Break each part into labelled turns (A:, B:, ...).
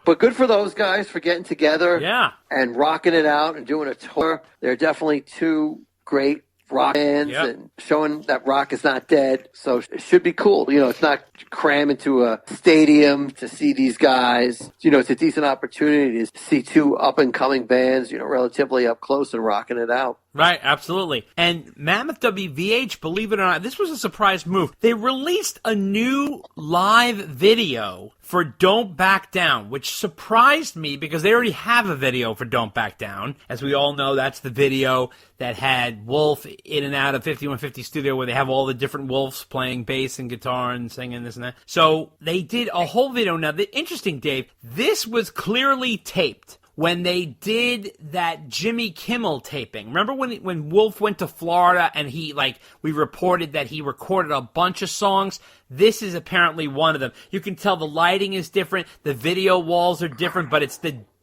A: But good for those guys for getting together
B: Yeah.
A: and rocking it out and doing a tour. They're definitely two great rock bands and showing that rock is not dead. So it should be cool. You know, it's not cram into a stadium to see these guys. You know, it's a decent opportunity to see two up-and-coming bands, you know, relatively up close and rocking it out.
B: Right, absolutely. And Mammoth WVH, believe it or not, this was a surprise move. They released a new live video for Don't Back Down, which surprised me because they already have a video for Don't Back Down. As we all know, that's the video that had Wolf in and out of 5150 Studio where they have all the different Wolves playing bass and guitar and singing this and that. So they did a whole video. Now, the interesting, Dave, this was clearly taped when they did that Jimmy Kimmel taping. Remember when Wolf went to Florida and we reported that he recorded a bunch of songs? This is apparently one of them. You can tell the lighting is different, the video walls are different, but it's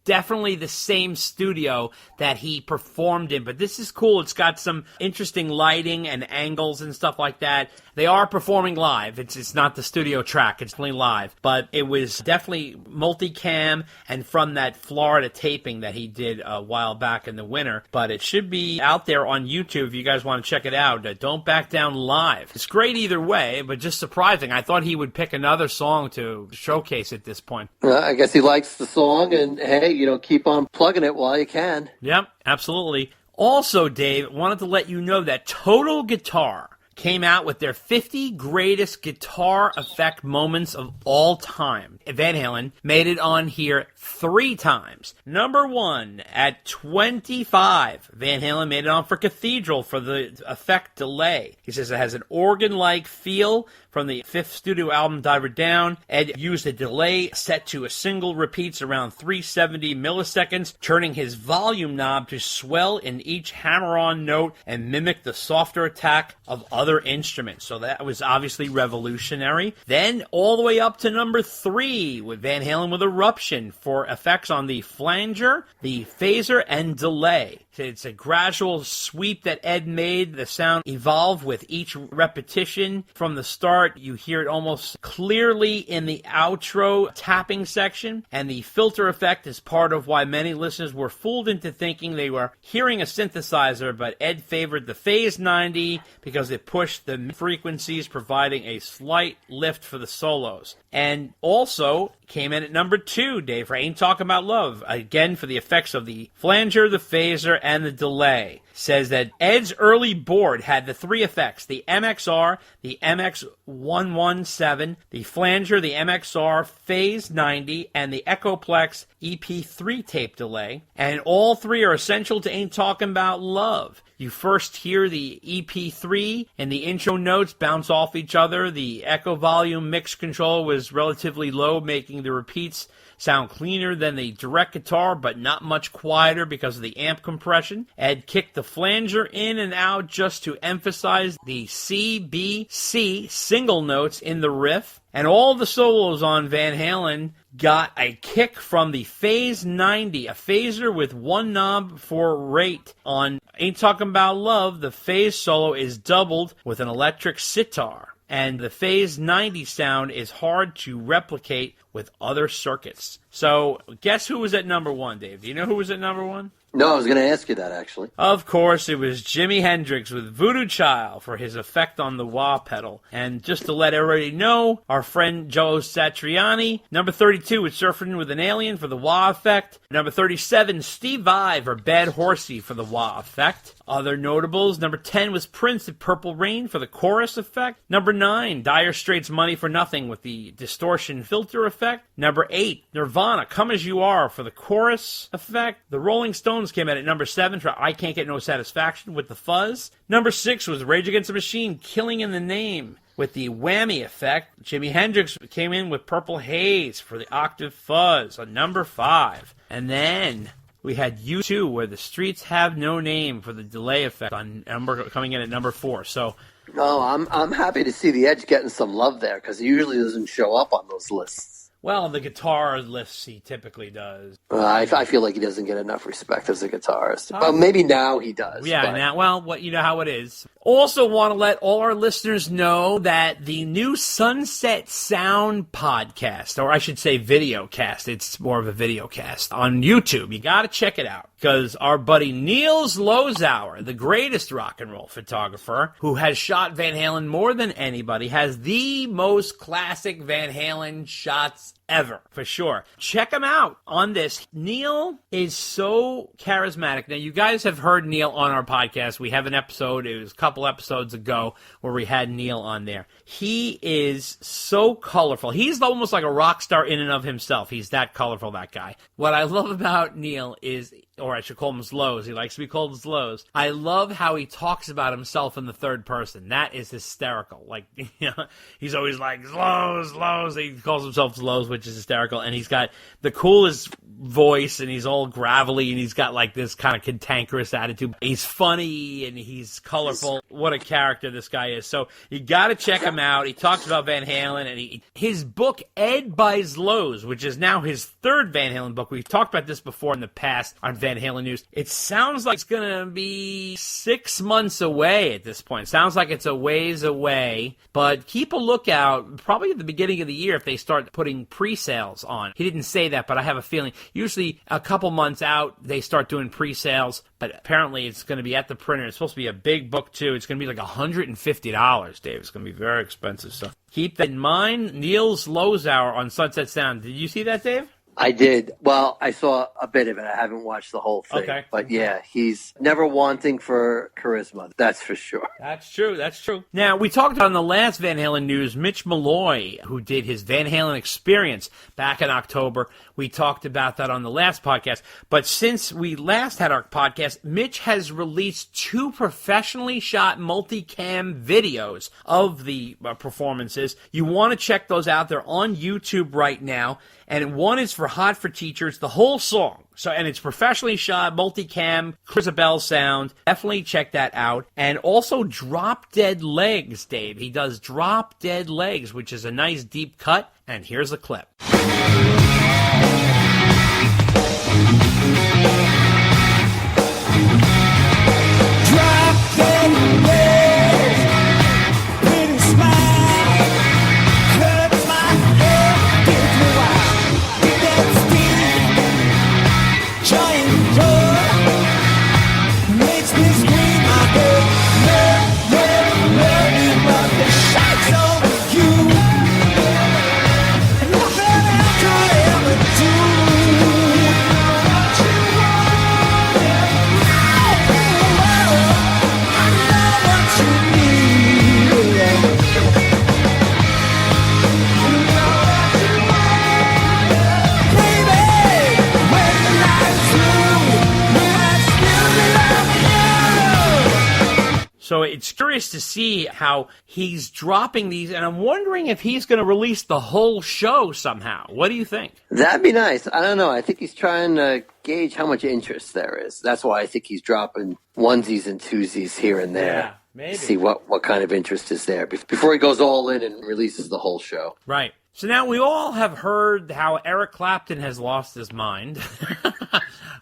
B: definitely the same studio that he performed in. But this is cool. It's got some interesting lighting and angles and stuff like that. They are performing live. It's not the studio track. It's only live. But it was definitely multicam and from that Florida taping that he did a while back in the winter. But it should be out there on YouTube if you guys want to check it out. Don't Back Down Live. It's great either way, but just surprising. I thought he would pick another song to showcase at this point.
A: Well, I guess he likes the song, and hey, you know, keep on plugging it while you can.
B: Yep, absolutely. Also, Dave, wanted to let you know that Total Guitar came out with their 50 greatest guitar effect moments of all time. Van Halen made it on here 3 times. Number 1 at 25. Van Halen made it on for Cathedral for the effect delay. He says it has an organ-like feel from the 5th studio album Diver Down. Ed used a delay set to a single repeats around 370 milliseconds, turning his volume knob to swell in each hammer-on note and mimic the softer attack of other instruments. So that was obviously revolutionary. Then all the way up to number 3 with Van Halen with Eruption for effects on the flanger, the phaser, and delay. It's a gradual sweep that Ed made. The sound evolved with each repetition. From the start, you hear it almost clearly in the outro tapping section, and the filter effect is part of why many listeners were fooled into thinking they were hearing a synthesizer, but Ed favored the Phase 90 because it pushed the frequencies, providing a slight lift for the solos. And also came in at number 2, Dave, for Ain't Talking About Love, again for the effects of the flanger, the phaser, and the delay. Says that Ed's early board had the 3 effects, the MXR, the MX117, the flanger, the MXR Phase 90, and the Echoplex EP3 tape delay. And all 3 are essential to Ain't Talking About Love. You first hear the EP3 and the intro notes bounce off each other. The echo volume mix control was relatively low, making the repeats sound cleaner than the direct guitar, but not much quieter because of the amp compression. Ed kicked the flanger in and out just to emphasize the C, B, C single notes in the riff. And all the solos on Van Halen got a kick from the Phase 90, a phaser with 1 knob for rate. On Ain't Talking About Love, the phase solo is doubled with an electric sitar. And the Phase 90 sound is hard to replicate with other circuits. So, guess who was at number 1, Dave? Do you know who was at number 1?
A: No, I was going to ask you that, actually.
B: Of course, it was Jimi Hendrix with Voodoo Child for his effect on the wah pedal. And just to let everybody know, our friend Joe Satriani, number 32 with Surfing with an Alien for the wah effect. Number 37, Steve Vai for Bad Horsey for the wah effect. Other notables, number 10 was Prince at Purple Rain for the chorus effect. Number 9, Dire Straits' Money for Nothing with the distortion filter effect. Number 8, Nirvana, Come As You Are for the chorus effect. The Rolling Stones came in at number 7 for I Can't Get No Satisfaction with the fuzz. Number 6 was Rage Against the Machine, Killing in the Name with the whammy effect. Jimi Hendrix came in with Purple Haze for the octave fuzz on number 5. And then we had U2 where The Streets Have No Name for the delay effect on coming in at number 4. So,
A: no, I'm happy to see the Edge getting some love there because he usually doesn't show up on those lists.
B: Well, the guitar lists he typically does.
A: I feel like he doesn't get enough respect as a guitarist. Well, maybe now he does.
B: Yeah,
A: but...
B: now, well, what you know how it is. Also want to let all our listeners know that the new Sunset Sound podcast, or I should say video cast, it's more of a video cast, on YouTube. You got to check it out. Because our buddy Niels Lozauer, the greatest rock and roll photographer, who has shot Van Halen more than anybody, has the most classic Van Halen shots ever, for sure. Check him out on this. Neil is so charismatic. Now, you guys have heard Neil on our podcast. We have an episode, it was a couple episodes ago, where we had Neil on there. He is so colorful. He's almost like a rock star in and of himself. He's that colorful, that guy. What I love about Neil is, or I should call him Slows. He likes to be called Slows. I love how he talks about himself in the third person. That is hysterical. Like, you know, he's always like, Slows, Slows. He calls himself Slows, which is hysterical. And he's got the coolest voice, and he's all gravelly, and he's got like this kind of cantankerous attitude. He's funny, and he's colorful. What a character this guy is. So you got to check him out. He talks about Van Halen, and his book, Ed Buys Lows, which is now his third Van Halen book. We've talked about this before in the past on Van Halen News. It sounds like it's going to be 6 months away at this point. Sounds like it's a ways away, but keep a lookout probably at the beginning of the year if they start putting pre-sales on. He didn't say that, but I have a feeling usually a couple months out they start doing pre-sales, but apparently it's going to be at the printer. It's supposed to be a big book too. It's going to be like $150, Dave. It's going to be very expensive. So keep that in mind. Niels Lozauer on Sunset Sound. Did you see that, Dave?
A: I did. Well, I saw a bit of it. I haven't watched the whole thing.
B: Okay.
A: But yeah, he's never wanting for charisma. That's for sure.
B: That's true. That's true. Now, we talked on the last Van Halen news, Mitch Malloy, who did his Van Halen Experience back in October. We talked about that on the last podcast. But since we last had our podcast, Mitch has released 2 professionally shot multicam videos of the performances. You want to check those out. They're on YouTube right now. And one is for Hot for Teachers, the whole song. So, and it's professionally shot, multicam, Chrisabel sound. Definitely check that out. And also Drop Dead Legs, Dave. He does Drop Dead Legs, which is a nice deep cut. And here's a clip.
C: Drop dead legs, pretty smile, hurts my head, gives me wild, get that steam, joy and joy, makes me scream, I go, but the shite's on you, nothing else could ever do.
B: So it's curious to see how he's dropping these, and I'm wondering if he's going to release the whole show somehow. What do you think?
A: That'd be nice. I don't know. I think he's trying to gauge how much interest there is. That's why I think he's dropping onesies and twosies here and there.
B: Yeah, maybe.
A: See what kind of interest is there before he goes all in and releases the whole show.
B: Right. So now we all have heard how Eric Clapton has lost his mind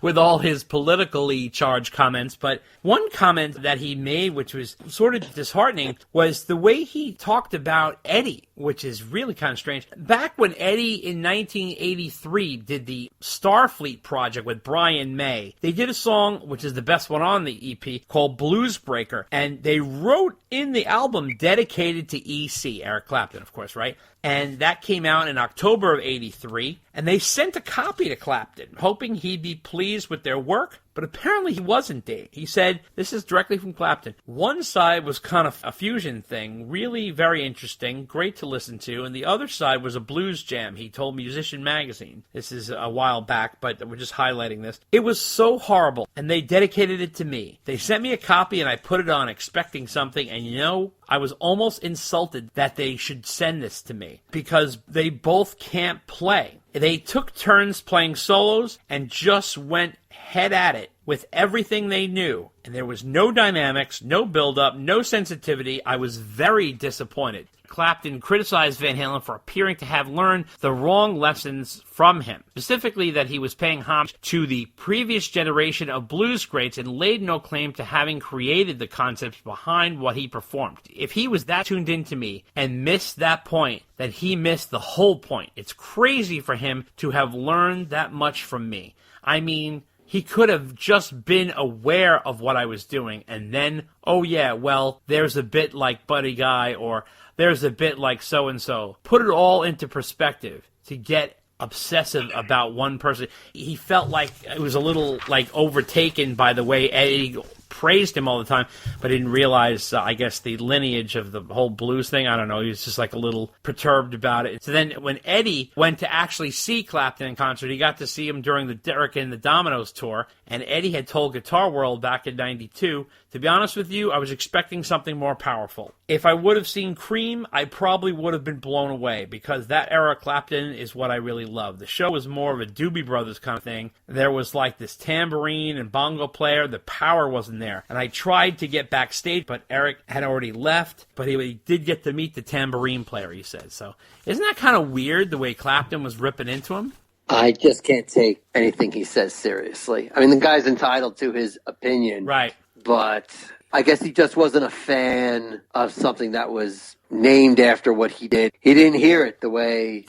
B: with all his politically charged comments. But one comment that he made, which was sort of disheartening, was the way he talked about Eddie, which is really kind of strange. Back when Eddie in 1983 did the Starfleet project with Brian May, they did a song, which is the best one on the EP, called Blues Breaker. And they wrote in the album dedicated to EC, Eric Clapton, of course, right? And that came out in October of 83, and they sent a copy to Clapton, hoping he'd be pleased with their work, but apparently he wasn't, Dave. He said, this is directly from Clapton. One side was kind of a fusion thing, really very interesting, great to listen to, and the other side was a blues jam, he told Musician Magazine. This is a while back, but we're just highlighting this. It was so horrible, and they dedicated it to me. They sent me a copy, and I put it on expecting something, and you know, I was almost insulted that they should send this to me, because they both can't play. They took turns playing solos and just went head at it with everything they knew. And there was no dynamics, no build-up, no sensitivity. I was very disappointed. Clapton criticized Van Halen for appearing to have learned the wrong lessons from him, specifically that he was paying homage to the previous generation of blues greats and laid no claim to having created the concepts behind what he performed. If he was that tuned into me and missed that point, then he missed the whole point. It's crazy for him to have learned that much from me. I mean, he could have just been aware of what I was doing and then, oh yeah, well, there's a bit like Buddy Guy or there's a bit like so-and-so. Put it all into perspective to get obsessive about one person. He felt like it was a little like overtaken by the way Eddie praised him all the time, but didn't realize, I guess, the lineage of the whole blues thing. I don't know. He was just like a little perturbed about it. So then when Eddie went to actually see Clapton in concert, he got to see him during the Derek and the Dominoes tour, and Eddie had told Guitar World back in 92, to be honest with you, I was expecting something more powerful. If I would have seen Cream, I probably would have been blown away, because that era Clapton is what I really love. The show was more of a Doobie Brothers kind of thing. There was like this tambourine and bongo player. The power wasn't there. And I tried to get backstage, but Eric had already left, but he did get to meet the tambourine player, he said. So isn't that kind of weird, the way Clapton was ripping into him?
A: I just can't take anything he says seriously. I mean, the guy's entitled to his opinion.
B: Right.
A: But I guess he just wasn't a fan of something that was named after what he did. He didn't hear it the way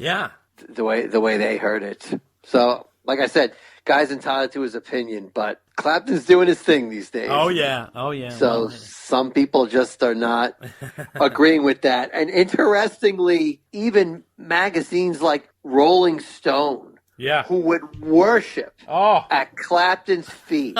A: they heard it. So, like I said, guy's entitled to his opinion, but Clapton's doing his thing these days.
B: Oh yeah.
A: So some people just are not agreeing with that. And interestingly, even magazines like Rolling Stone, who would worship at Clapton's feet,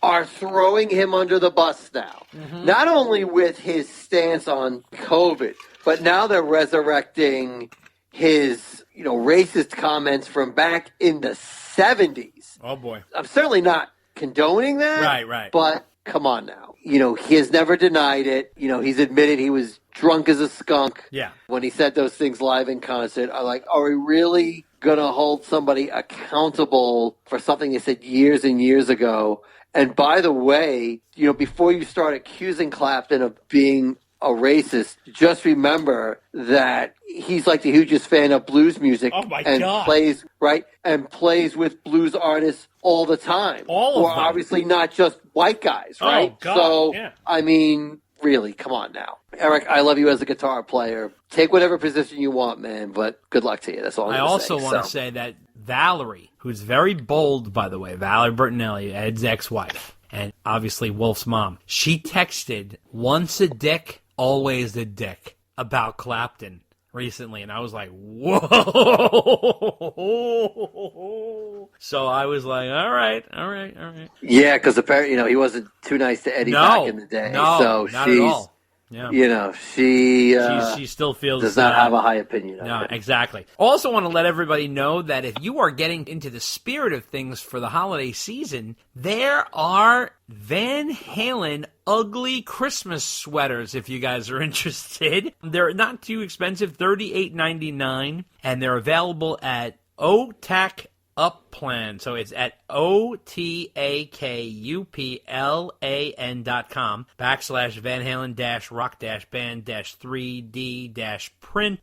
A: are throwing him under the bus now. Mm-hmm. Not only with his stance on COVID, but now they're resurrecting his, racist comments from back in the 70s.
B: Oh, boy.
A: I'm certainly not condoning that.
B: Right.
A: But come on now. He has never denied it. He's admitted he was drunk as a skunk.
B: Yeah.
A: When he said those things live in concert. I'm like, are we really going to hold somebody accountable for something they said years and years ago? And by the way, before you start accusing Clapton of being a racist, just remember that he's like the hugest fan of blues music and plays with blues artists all the time.
B: All of them.
A: Obviously not just white guys, right?
B: Oh, God.
A: So,
B: yeah.
A: I mean, really, come on now. Eric, I love you as a guitar player. Take whatever position you want, man, but good luck to you. That's all I'm going to say.
B: I also want to say that Valerie, who's very bold, by the way, Valerie Bertinelli, Ed's ex-wife, and obviously Wolf's mom, she texted, once a dick, always a dick, about Clapton recently, and I was like, whoa. So I was like, all right.
A: Yeah, because apparently, he wasn't too nice to Eddie back in the day.
B: No,
A: so
B: not at all. Yeah.
A: She
B: still feels
A: does not have a high opinion of it.
B: Exactly. Also want to let everybody know that if you are getting into the spirit of things for the holiday season, there are Van Halen ugly Christmas sweaters if you guys are interested. They're not too expensive, $38.99, and they're available at OTAK Up Plan. So it's at OTAKUPLAN.com /Van Halen rock band 3D print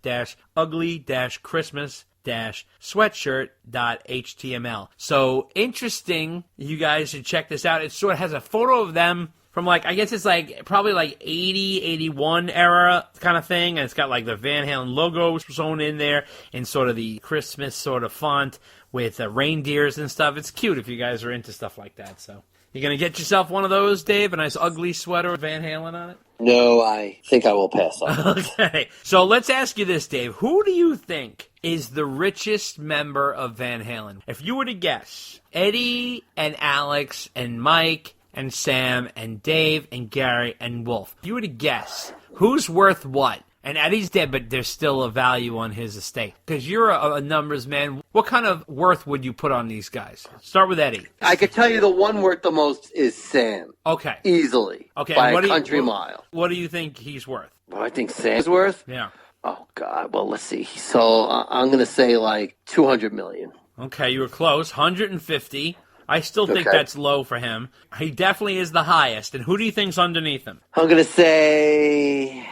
B: ugly Christmas sweatshirt.html. So interesting. You guys should check this out. It sort of has a photo of them from I guess it's probably 80, 81 era kind of thing. And it's got the Van Halen logo sewn in there in sort of the Christmas sort of font with reindeers and stuff. It's cute if you guys are into stuff like that. So you going to get yourself one of those, Dave? A nice ugly sweater with Van Halen on it?
A: No, I think I will pass on.
B: Okay. So let's ask you this, Dave. Who do you think is the richest member of Van Halen? If you were to guess, Eddie and Alex and Mike and Sam and Dave and Gary and Wolf. If you were to guess, who's worth what? And Eddie's dead, but there's still a value on his estate. Because you're a numbers man. What kind of worth would you put on these guys? Start with Eddie.
A: I could tell you the one worth the most is Sam.
B: Okay.
A: Easily.
B: Okay.
A: By a country mile.
B: What do you think he's worth?
A: What I think Sam's worth?
B: Yeah.
A: Oh, God. Well, let's see. So I'm going to say $200 million.
B: Okay, you were close. 150. I still think that's low for him. He definitely is the highest. And who do you think's underneath him?
A: I'm going to say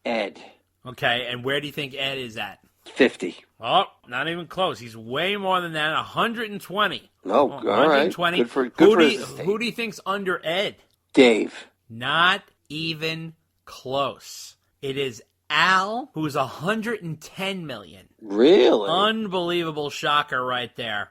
A: Ed.
B: Okay, and where do you think Ed is at?
A: 50.
B: Oh, not even close. He's way more than that. 120.
A: Oh, all right.
B: 120.
A: Good for his estate.
B: Who do you think's under Ed?
A: Dave.
B: Not even close. It is Al, who's 110 million.
A: Really?
B: Unbelievable shocker right there.